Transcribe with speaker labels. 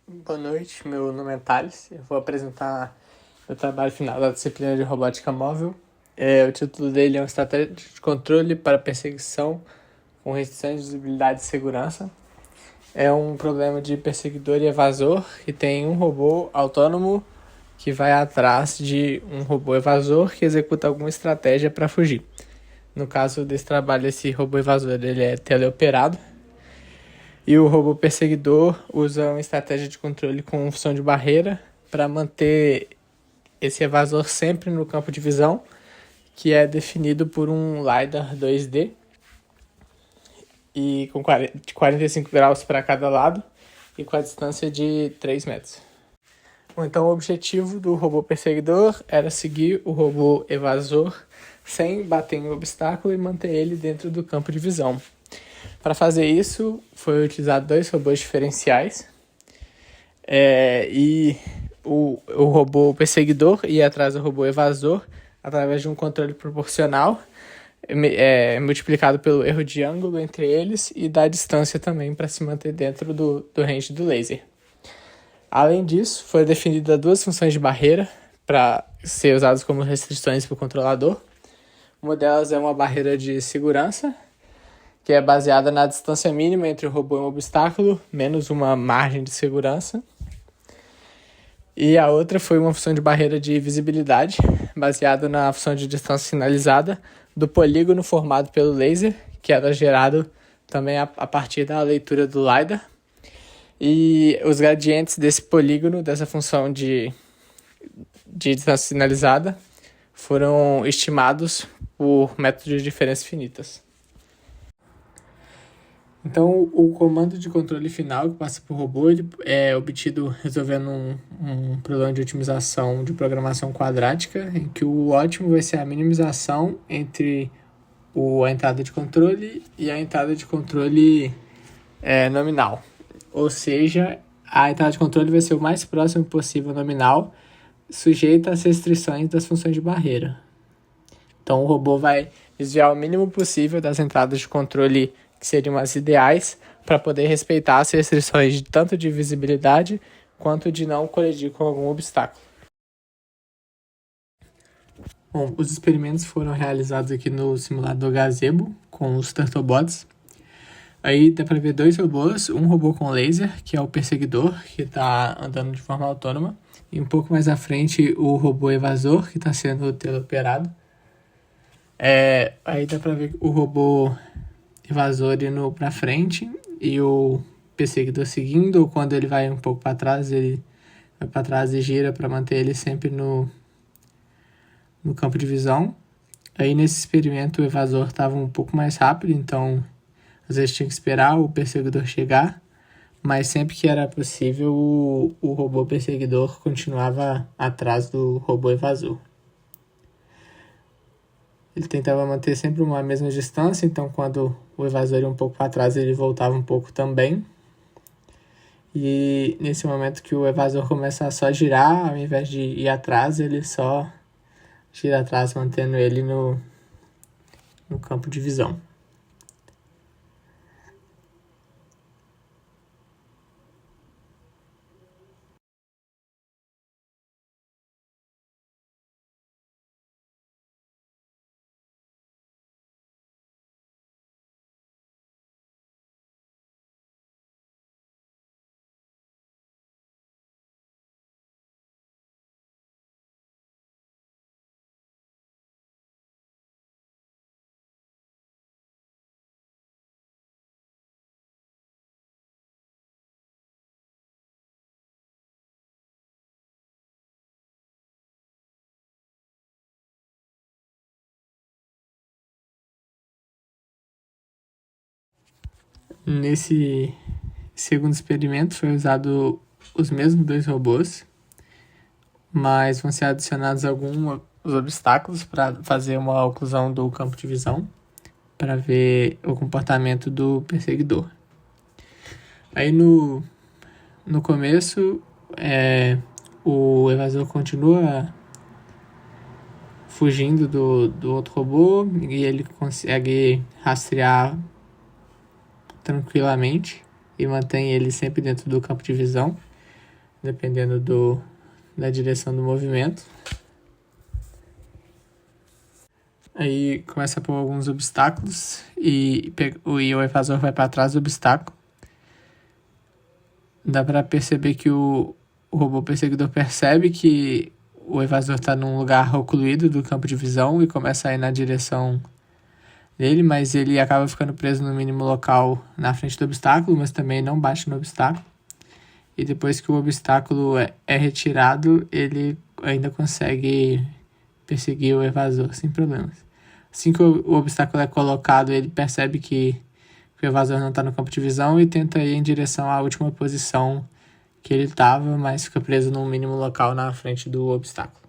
Speaker 1: Boa noite, meu nome é Thales. Eu vou apresentar meu trabalho final da disciplina de robótica móvel. O título dele é uma estratégia de controle para perseguição com restrições de visibilidade e segurança. É um problema de perseguidor e evasor que tem um robô autônomo que vai atrás de um robô evasor que executa alguma estratégia para fugir. No caso desse trabalho, esse robô evasor ele é teleoperado. E o robô perseguidor usa uma estratégia de controle com função de barreira para manter esse evasor sempre no campo de visão, que é definido por um LiDAR 2D e com 45 graus para cada lado e com a distância de 3 metros. Bom, então o objetivo do robô perseguidor era seguir o robô evasor sem bater em obstáculo e manter ele dentro do campo de visão. Para fazer isso, foi utilizado 2 robôs diferenciais. E o robô perseguidor ia atrás do robô evasor através de um controle proporcional, multiplicado pelo erro de ângulo entre eles e da distância também para se manter dentro do range do laser. Além disso, foi definida 2 funções de barreira para ser usadas como restrições para o controlador. Uma delas é uma barreira de segurança, que é baseada na distância mínima entre o robô e um obstáculo, menos uma margem de segurança. E a outra foi uma função de barreira de visibilidade, baseada na função de distância sinalizada do polígono formado pelo laser, que era gerado também a partir da leitura do LiDAR. E os gradientes desse polígono, dessa função de distância sinalizada, foram estimados por métodos de diferenças finitas. Então, o comando de controle final que passa por robô ele é obtido resolvendo um problema de otimização de programação quadrática, em que o ótimo vai ser a minimização entre a entrada de controle e a entrada de controle nominal. Ou seja, a entrada de controle vai ser o mais próximo possível nominal, sujeita às restrições das funções de barreira. Então, o robô vai desviar o mínimo possível das entradas de controle que seriam as ideais para poder respeitar as restrições tanto de visibilidade quanto de não colidir com algum obstáculo. Bom, os experimentos foram realizados aqui no simulador Gazebo com os Turtlebots. Aí dá para ver 2 robôs, um robô com laser, que é o perseguidor, que está andando de forma autônoma, e um pouco mais à frente o robô evasor, que está sendo teleoperado. Aí dá para ver o robô evasor indo para frente e o perseguidor seguindo, ou quando ele vai um pouco para trás, ele vai para trás e gira para manter ele sempre no campo de visão. Aí nesse experimento o evasor estava um pouco mais rápido, então às vezes tinha que esperar o perseguidor chegar, mas sempre que era possível o robô perseguidor continuava atrás do robô evasor. Ele tentava manter sempre uma mesma distância, então quando o evasor ia um pouco para trás, ele voltava um pouco também. E nesse momento que o evasor começa a só girar, ao invés de ir atrás, ele só gira atrás, mantendo ele no campo de visão. Nesse segundo experimento foi usado os mesmos 2 robôs, mas vão ser adicionados alguns obstáculos para fazer uma oclusão do campo de visão, para ver o comportamento do perseguidor. Aí no começo, o evasor continua fugindo do outro robô e ele consegue rastrear tranquilamente e mantém ele sempre dentro do campo de visão. dependendo da direção do movimento. Aí começa a pôr alguns obstáculos e o evasor vai para trás do obstáculo. Dá para perceber que o robô perseguidor percebe que o evasor está num lugar ocluído do campo de visão e começa a ir na direção dele, mas ele acaba ficando preso no mínimo local na frente do obstáculo, mas também não bate no obstáculo. E depois que o obstáculo é retirado, ele ainda consegue perseguir o evasor sem problemas. Assim que o obstáculo é colocado, ele percebe que o evasor não está no campo de visão e tenta ir em direção à última posição que ele estava, mas fica preso num mínimo local na frente do obstáculo.